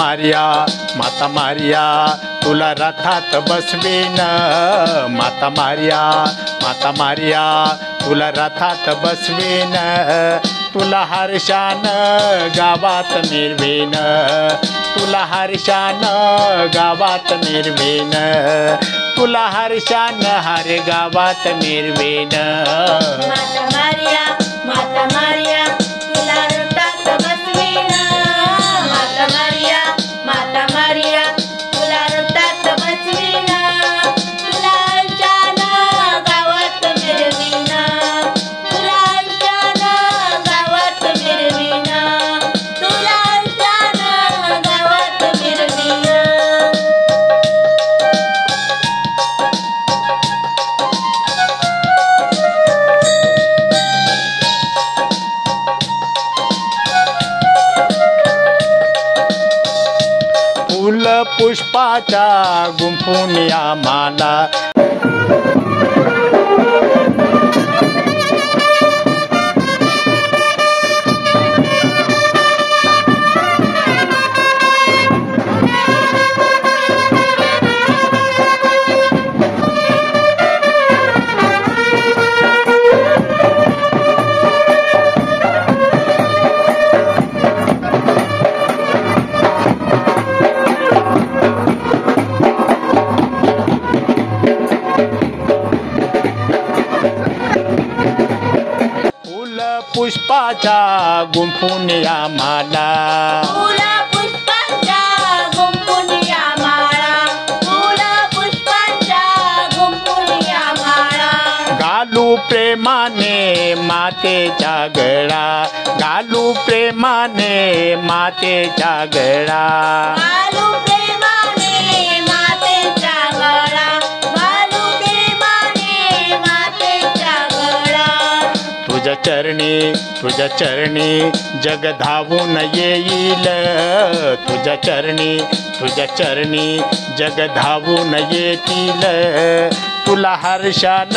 माता मारिया तुला रथात बसवीन, माता मारिया तुला रथात बसवीन, तुला हर्षान गावात मिरवीन, तुला हर्षान गावात मिरवीन, तुला हर्षान हर गावात मिरवीन। माता मारिया तुला रथात बसवीन, माता मारिया तुला रथात बसवीन, तुला हर्षान गावात मिरवीन, तुला हर्षान गावात मिरवीन, तुला हर्षान गावात मिरवीन। फूल पुष्पाच्या गुंफून या माला, पुष्पाच्या गुंफून या माला, फुला पुष्पांच्या गुंफून या माळा, फुला पुष्पांच्या गुंफून या माळा, घालू प्रेमाने मातेच्या गळा, घालू प्रेमाने मातेच्या गळा, घालू प्रेमाने मातेच्या गळा, घालू प्रेमाने मातेच्या गळा, तुझ्या चरणी जग धावून येईल, तुझ्या चरणी जग धावून येतील, तुला हर्षान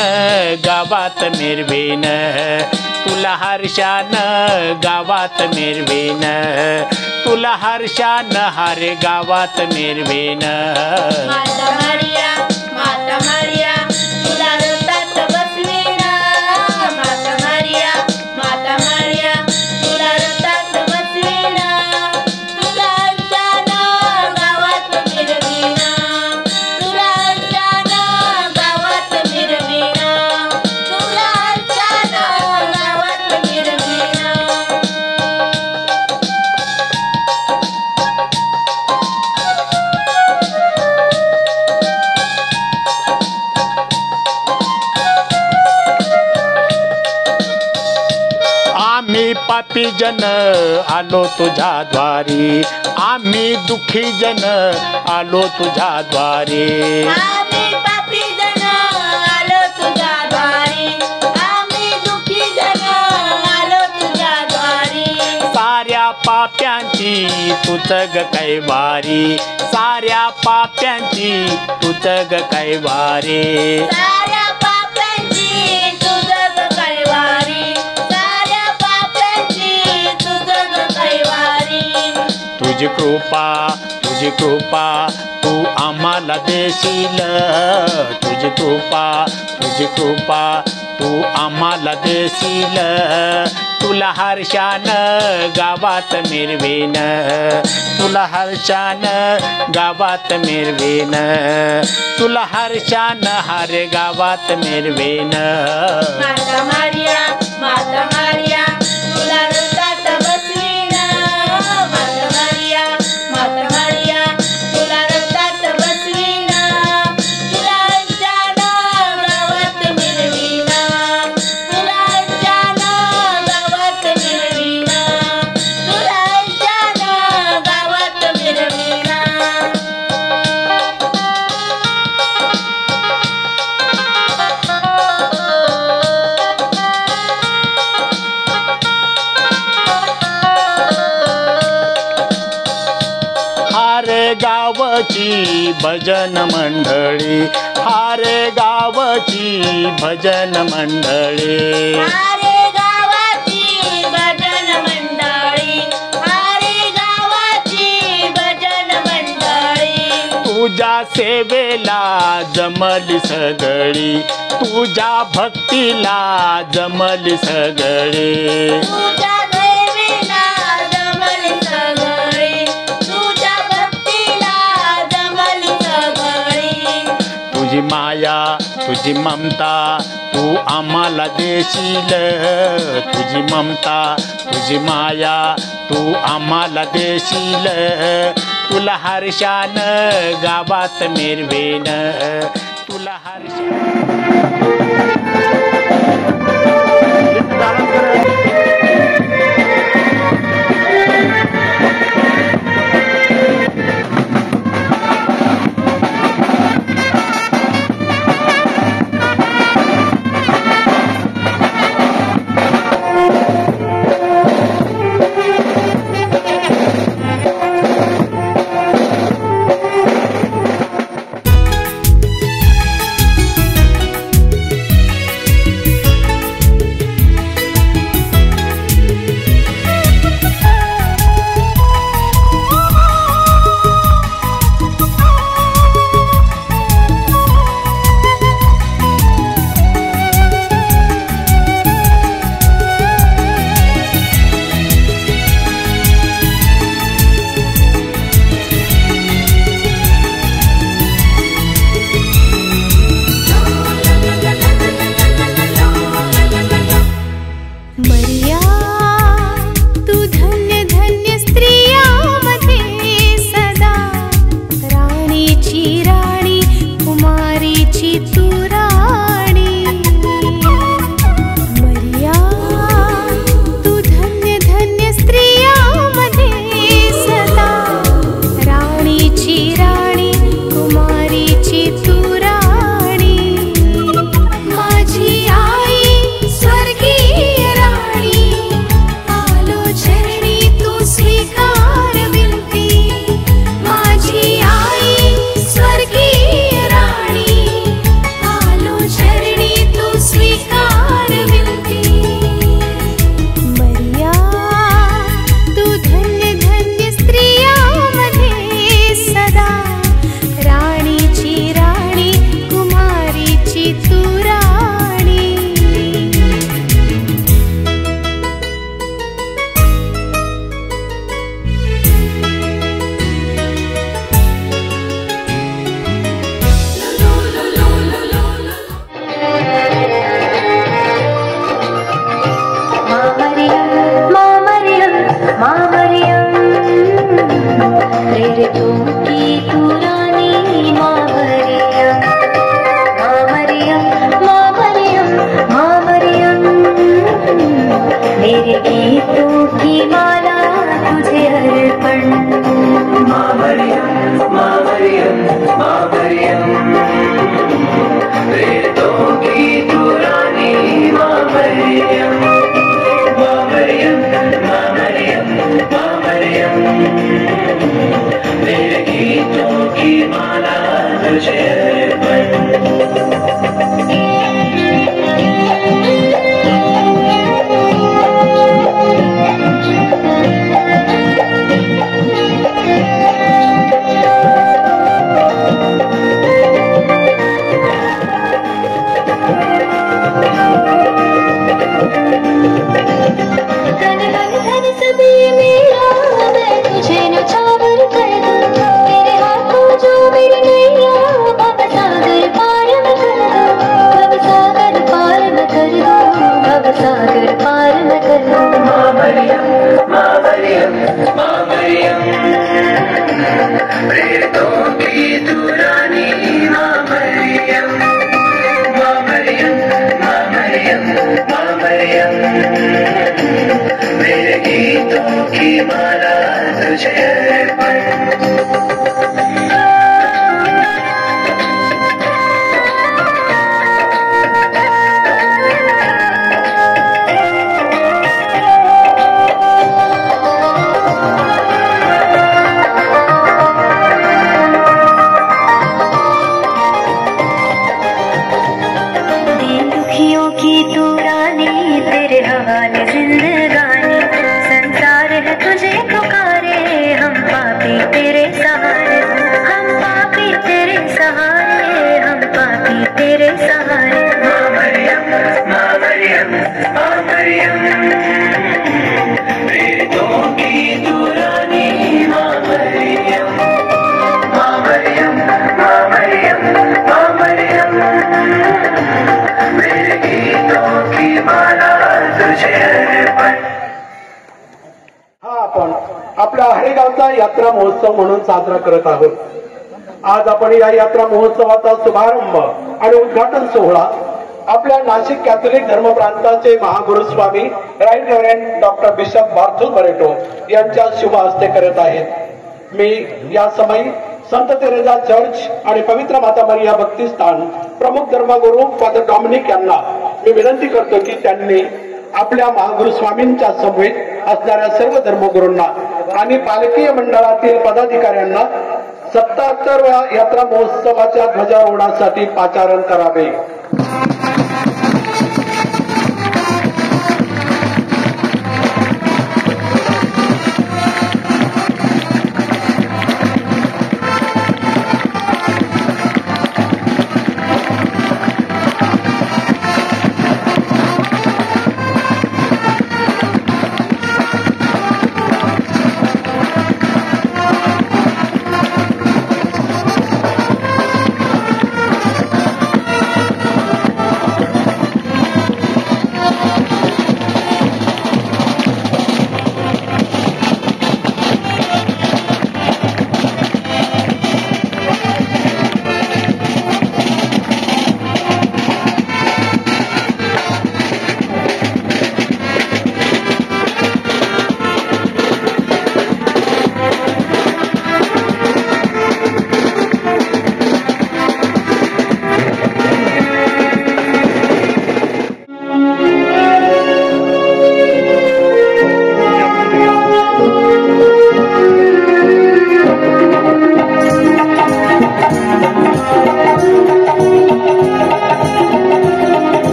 गावात मिरवीन, तुला हर्षान गावात मिरवीन, तुला हर्षान हर गावात मिरवीन। माता मारिया तुला रथात बसवीन, माता मारिया तुला रथात बसवीन, तुला हर्षान गावात मिरवीन, तुला हर्षान गावात मिरवीन, तुला हर्षान गावात मिरवीन। आम्ही पापी जन आलो तुझ्या द्वारी, आम्ही दुःखी जन आलो तुझ्या द्वारी, आम्ही पापी जन आलो तुझ्या द्वारी, आम्ही दुःखी जन आलो तुझ्या द्वारी, साऱ्या पाप्यांची तुझ ग कैवारी, साऱ्या पाप्यांची तुझ ग कैवारी, साऱ्या पाप्यांची तुझं कैवारी, साऱ्या पाप्यांची तुझं कैवारी, तुझी कृपा तू आम्हाला देशील, तुझी कृपा तू आम्हाला देशील, तुला हर्षान गावात मिरवीन, तुला हर्षान गावात मिरवीन, तुला हर्षान हर गावात मिरवीन। माता मारिया तुला रथात बसवीन, माता मारिया तुला रथात बसवीन, तुला हर्षान गावात मिरवीन, तुला हर्षान गावात मिरवीन, तुला हर्षान गावात मिरवीन। गावची भजन मंडळी, हारे गावची भजन मंडळी, हारे गावाची भजन मंडळी, हारे गावाची भजन तुझ्या सेवेला जमली सगळी, तुझ्या भक्तीला जमली सगळी. तुझ्या दैवेला जमली सगळी, तुझ्या भक्तीला जमली सगळी. तुझी माया तुझी ममता तू आम्हाला देशील, तुझी ममता तुझी माया तू आम्हाला देशील. तुला हर्षान गावात मिरवेन, तुला दूरानी माँ मरियम, माँ मरियम, माँ मरियम, माँ मरियम, मेरे गीतों की माला तुझे अर्पण। हा आपण आपल्या हरेगावचा यात्रा महोत्सव म्हणून साजरा करत आहोत। आज आपण या यात्रा महोत्सवाचा शुभारंभ आणि उद्घाटन सोहळा आपल्या नाशिक कॅथोलिक धर्म प्रांताचे महागुरुस्वामी right reverend doctor bishop Barthu Barreto यांच्या शुभ हस्ते करत आहेत। मी या समयी संत तेरेजा चर्च आणि पवित्र माता मरिया भक्तिस्थान प्रमुख धर्मगुरू फादर डॉमिनिक यांना मी विनंती करतो की त्यांनी आपल्या महागुरु स्वामींच्या समवेत असणाऱ्या सर्व धर्मगुरूंना आणि पालकीय मंडळातील पदाधिकाऱ्यांना 77व्या यात्रा महोत्सवाच्या ध्वजारोहणासाठी पाचारण करावे।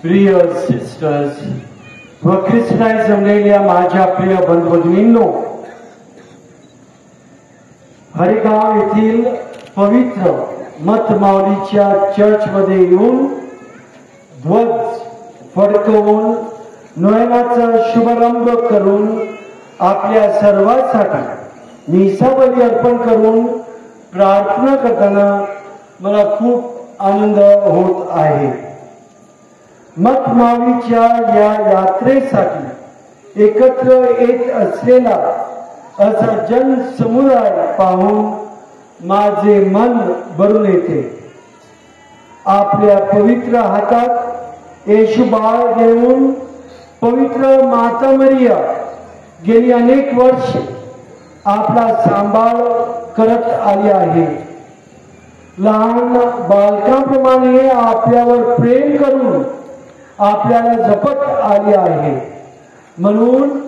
प्रिय सिस्टर्स व ख्रिस्ताय जमलेल्या माझ्या प्रिय बंधू-भगिनींनो, हरिगाव येथील पवित्र मतमावलीच्या चर्चमध्ये येऊन ध्वज फडकवून नोएनाचा शुभारंभ करून आपल्या सर्वांसाठी निसाबली अर्पण करून प्रार्थना करताना मला खूप आनंद होत आहे. मतमावलीच्या या यात्रेसाठी एकत्र येत असलेला असा जनसमुदाय पाहून माझे मन भरून येते. आपल्या पवित्र हातात येशू बाळ घेऊन पवित्र माता मरिया गेली अनेक वर्ष आपला सांभाळ करत आली आहे. लहान बालकांप्रमाणे आपल्यावर प्रेम करून आपल्याला जपत आली आहे. म्हणून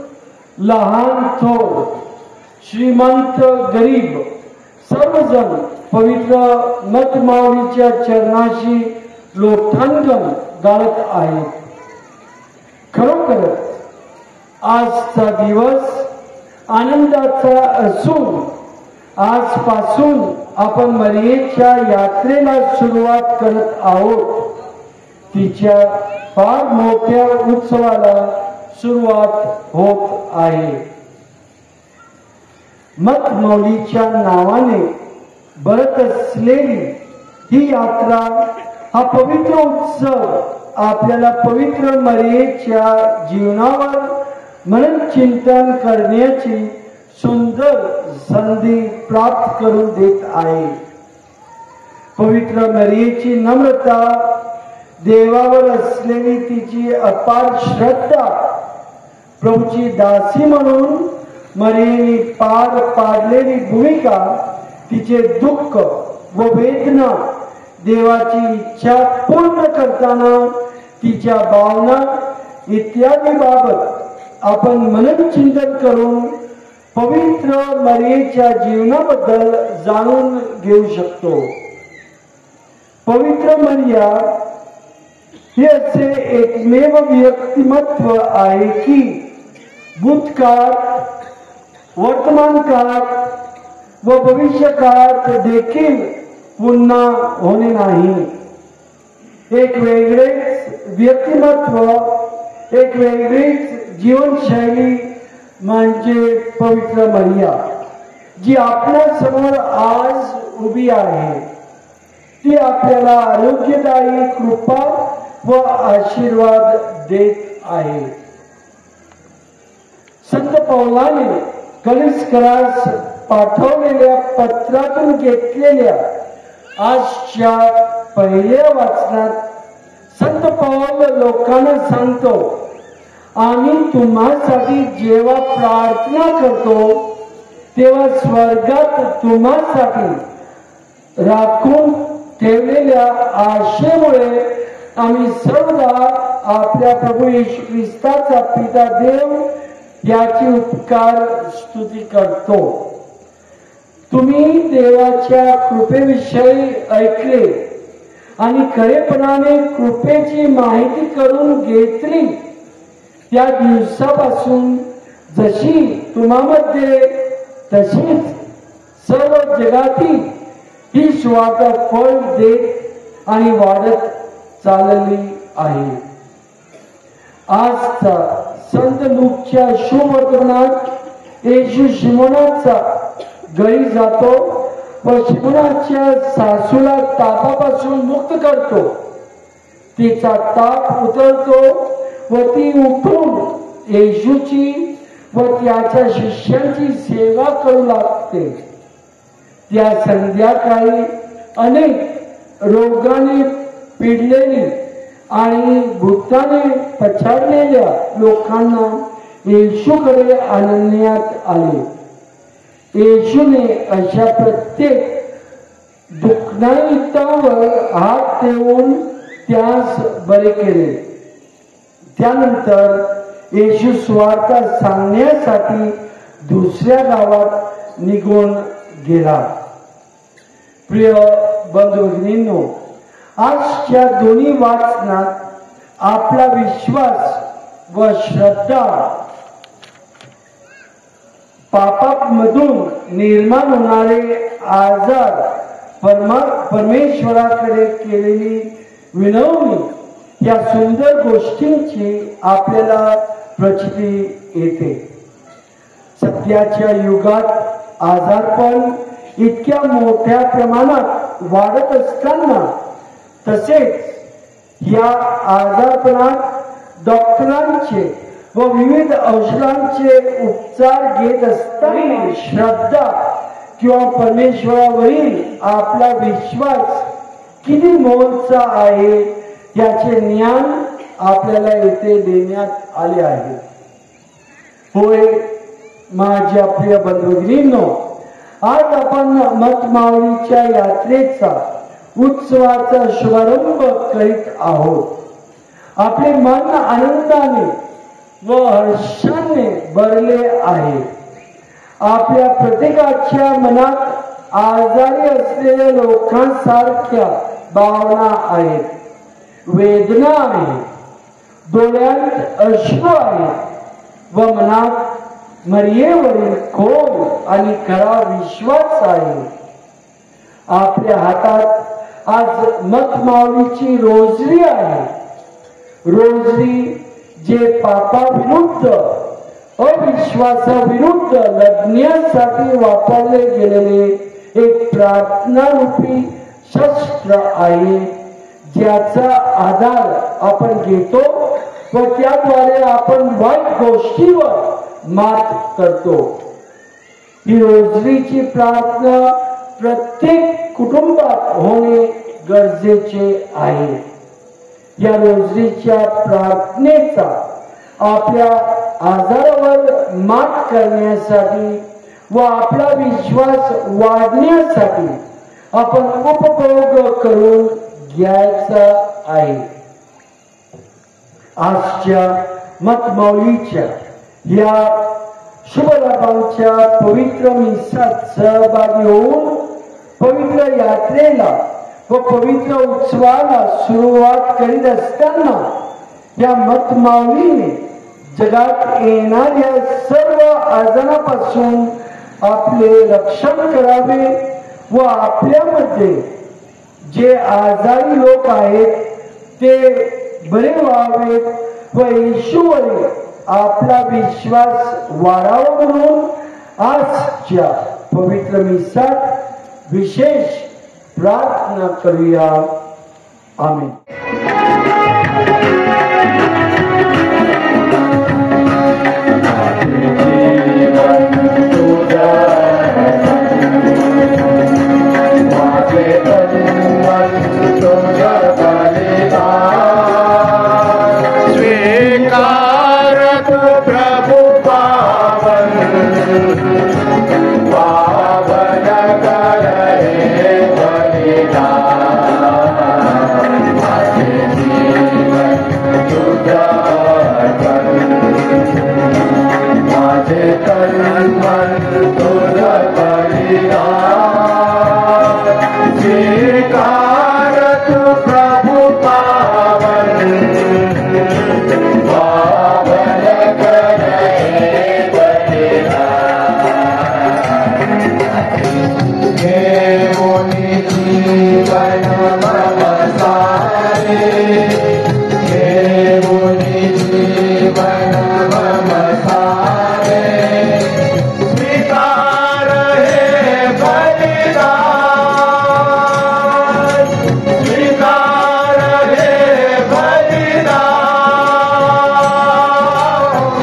लहान थोर, श्रीमंत गरीब सर्वजण पवित्र मतमावलीच्या चरणाशी लोटांगण गाळत आहेत. खरोखरच आजचा दिवस आनंदाचा असून आजपासून आपण मरियेच्या यात्रेला सुरुवात करत आहोत. तिच्या फार मोठ्या उत्सवाला सुरुवात होत आहे. मतमावलीच्या नावाने भरत असलेली ही यात्रा, हा पवित्र उत्सव आपल्याला पवित्र मरियेच्या जीवनावर मनन चिंतन करण्याची सुंदर संधी प्राप्त करून देत आहे. पवित्र मरियेची नम्रता, देवावर असलेली तिची अपार श्रद्धा, प्रभूची दासी म्हणून मरियेने पार पाडलेली भूमिका, तिचे दुःख व वेदना, देवाची इच्छा पूर्ण करताना तिच्या भावना इत्यादी बाबत आपण मनन चिंतन करून पवित्र मरियेच्या जीवनाबद्दल जाणून घेऊ शकतो. पवित्र मरिया हे असे एकमेव व्यक्तिमत्व आहे की भूतकाळ, वर्तमान काळात व भविष्य काळात देखील पुन्हा होणे नाही. एक वेगळेच व्यक्तिमत्व, एक वेगळीच जीवनशैली म्हणजे पवित्र मरिया, जी आपल्या समोर आज उभी आहे. ती आपल्याला आरोग्यदायी कृपा व आशीर्वाद देत आहे. संत पौलाने कलिस्करास पाठवलेल्या पत्रातून घेतलेल्या आजच्या पहिल्या वाचनात संत पौल लोकांना सांगतो, आम्ही तुम्हासाठी जेव्हा प्रार्थना करतो तेव्हा स्वर्गात तुम्हासाठी राखून ठेवलेल्या आशेमुळे आम्ही सर्वदा आपल्या प्रभू येशू ख्रिस्ताचा पिता देव याची उपकार स्तुती करतो. तुम्ही देवाच्या कृपेविषयी ऐकले आणि खरेपणाने कृपेची माहिती करून घेतली. त्या दिवसापासून जशी तुम्हामध्ये तशीच सर्व जगातील ही सुवार्ता फळ देत आणि वाढत चालली आहे. आजचा संत लूकच्या शुभवर्तमानात येशू शिमोनाचा घरी जातो व शिमोनाच्या सासूला तापापासून मुक्त करतो. तिचा ताप उतरतो व ती उठून येशूची व त्याच्या शिष्यांची सेवा करू लागते. त्या संध्याकाळी अनेक रोगाने पिडलेली आणि भूताने पछाडलेल्या लोकांना येशूकडे आणण्यात आले. येशूने अशा प्रत्येक दुःखनायुक्तावर हात ठेवून त्यास बरे केले. त्यानंतर येशू सुवार्ता सांगण्यासाठी दुसऱ्या गावात निघून गेला. प्रिय बंधू भगिनींनो, आजच्या दोन्ही वाचनात आपला विश्वास व श्रद्धा पापांमधून निर्माण होणारे आजार परमेश्वराकडे केलेली विनवणी या सुंदर गोष्टींची आपल्याला प्रचिती येते. सध्याच्या युगात आजारपण इतक्या मोठ्या प्रमाणात वाढत असताना तसेच या आजारपणात डॉक्टरांचे व विविध औषधांचे उपचार घेत असताना श्रद्धा किंवा परमेश्वरावरील आपला विश्वास किती मोलचा आहे याचे ज्ञान आपल्याला येथे देण्यात आले आहे. होय माझ्या प्रिय बंधुभगिनींनो, आज आपण मतमावळीच्या यात्रेचा उत्सवाचा शुभारंभ करीत आहोत. आपले मन आनंदाने व हर्षाने भरले आहे. आपल्या प्रत्येकाच्या मनात आजारी असलेल्या लोकांसारख्या भावना आहेत, वेदना आहे, डोळ्यात अश्रू आहे व मनात मर्यादेवरील खोल आणि खरा विश्वास आहे. आपल्या हातात आज मतमावळीची रोजरी आहे. रोजरी जे पापाविरुद्ध अविश्वासाविरुद्ध लढण्यासाठी वापरले गेलेले एक प्रार्थनारूपी शस्त्र आहे, ज्याचा आधार आपण घेतो व त्याद्वारे आपण वाईट गोष्टीवर मात करतो. ही रोजरीची प्रार्थना प्रत्येक कुटुंबात होणे गरजेचे आहे. या रोजरीच्या प्रार्थनेचा आपल्या आजारावर मात करण्यासाठी व आपला विश्वास वाढण्यासाठी आपण उपभोग करून घ्यायचा आहे. आजच्या मतमावळीच्या या शुभलाभांच्या पवित्र मिसात सहभागी होऊन पवित्र यात्रेला व पवित्र उत्सवाला सुरुवात करीत असताना या मतमावळीने जगात येणाऱ्या सर्व आजारापासून आपले रक्षण करावे व आपल्यामध्ये जे आजारी लोक आहेत ते बरे व्हावेत व येशूवरील आपला विश्वास वाढावा म्हणून आजच्या पवित्र मिसात विशेष प्रार्थना करूया. आमेन. स्वीकार तू प्रभु पावन, पावन कर हे बलिदान. माझे जीवन तुझ्या अर्पण, माझे तन मन तुझ्या बलिदान. स्वीकार तू प्रभु पावन, पावन कर हे बलिदान. हे मुनि जीवन मम सारे, हे मुनि जीवन मम सारे. स्वीकार हे बलिदान, स्वीकार हे बलिदान.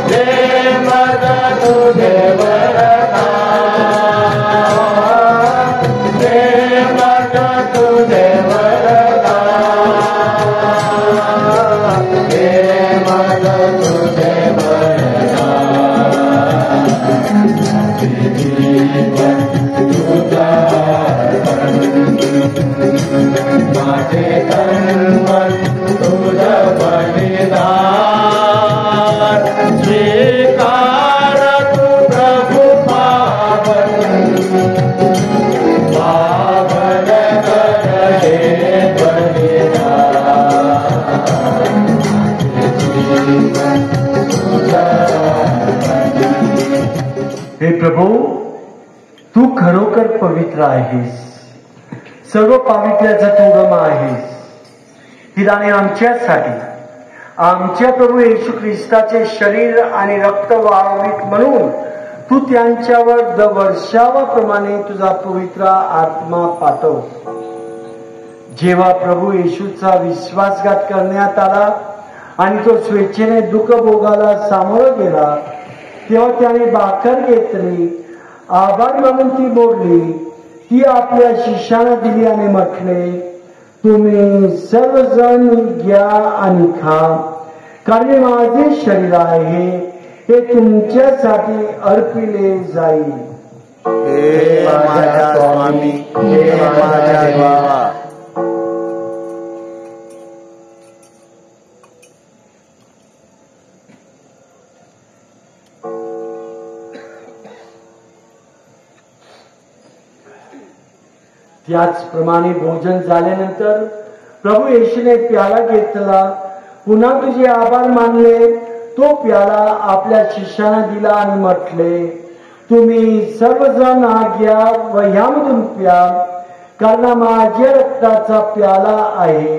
हे मद तुझे वरदान, हे मद तुझे वरदान, हे मद तुझे वरदान. जीवन तुझा अर्पण, माझे तन मन तुझा बलिदान. स्वीकार तू प्रभु पावन, पावन कर हे बलिदान. पवित्र आहेस, सर्व पावित्र्याचा तू गम आहेस. ही दाने आमच्यासाठी आमच्या प्रभू येशू ख्रिस्ताचे शरीर आणि रक्त व्हावीत म्हणून तू त्यांच्यावर वर्षावाप्रमाणे तुझा पवित्र आत्मा पाठव. जेव्हा प्रभू येशूचा विश्वासघात करण्यात आला आणि तो स्वेच्छेने दुःख भोगाला सामोरं गेला, तेव्हा त्याने भाकर घेतली, आभार मानून ती मोडली, ती आपल्या शिष्याला दिली आणि म्हटले, तुम्ही सर्वजण घ्या आणि खा, कारण हे माझे शरीर आहे, हे तुमच्यासाठी अर्पिले जाईल. हे माझ्या स्वामी, हे माझ्या देवा. त्याचप्रमाणे भोजन झाल्यानंतर प्रभू येशूने प्याला घेतला, पुन्हा तुझे आभार मानले, तो प्याला आपल्या शिष्याला दिला आणि म्हटले, तुम्ही सर्वजण हा घ्या व ह्यामधून प्या, कारण माझ्या रक्ताचा प्याला आहे,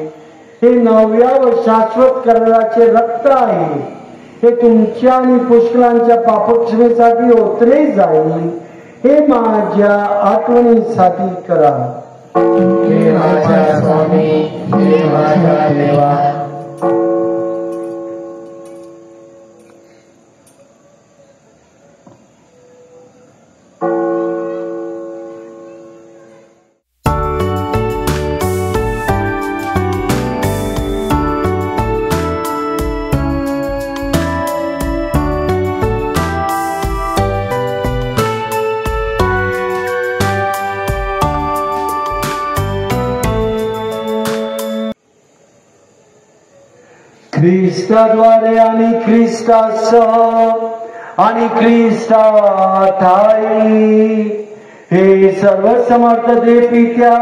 हे नव्या व शाश्वत कराराचे रक्त आहे, हे तुमच्या आणि पुष्कळांच्या पापक्षमेसाठी ओतले जाईल, हे माझ्या आठवणीसाठी करा. हे माझ्या स्वामी, हे माझ्या देवा. ख्रिस्ताद्वारे आणि ख्रिस्तासह आणि ख्रिस्ताठाई हे सर्व समर्थ देव पित्या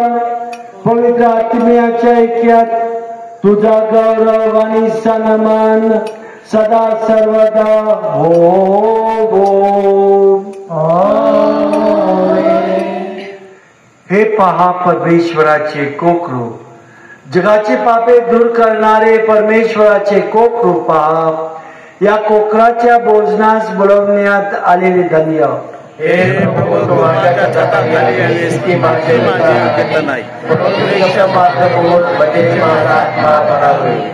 पवित्र आत्म्याच्या ऐक्यात तुझा गौरव आणि सन्मान सदा सर्वदा हो हो. हे पहा परमेश्वराचे कोकरू, जगाचे पापे दूर करणारे परमेश्वराचे कोकरू पहा. या कोकराच्या भोजनास बोलवण्यात आलेले धन्य. हे प्रभू, तू माझ्या हाताखाली आहेस की माझे योग्यता नाही, परंतु मात्र बोल म्हणजे माझा आत्मा बरा होईल.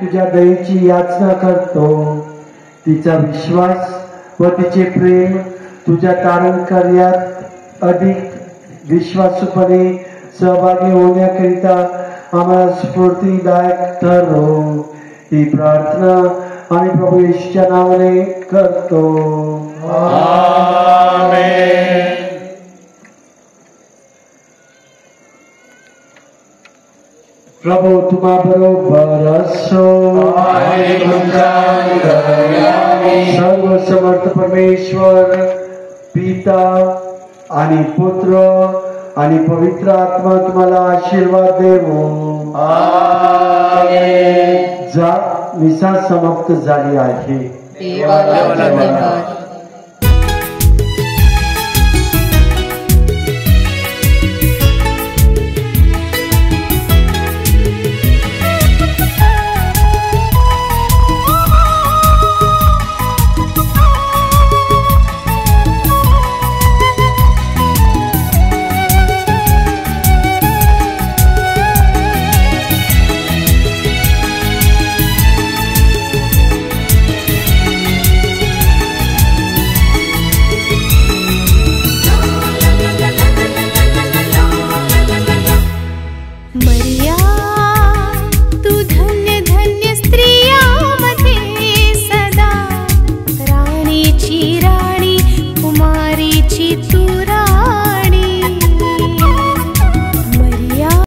तुझ्या दयेची याचना करतो. तिचा विश्वास व तिचे प्रेम तुझ्या तारण कार्यात अधिक विश्वासूपणे सहभागी होण्याकरिता आम्हाला स्फूर्तिदायक ठरो. ही प्रार्थना आणि प्रभू येशूच्या नावाने करतो. आमेन. प्रभू तुम्हा बरोबर असो. सर्व समर्थ परमेश्वर पिता आणि पुत्र आणि पवित्र आत्मा तुम्हाला आशीर्वाद देवो. आमेन. जा मिसा समाप्त झाली आहे. देवाला धन्यवाद.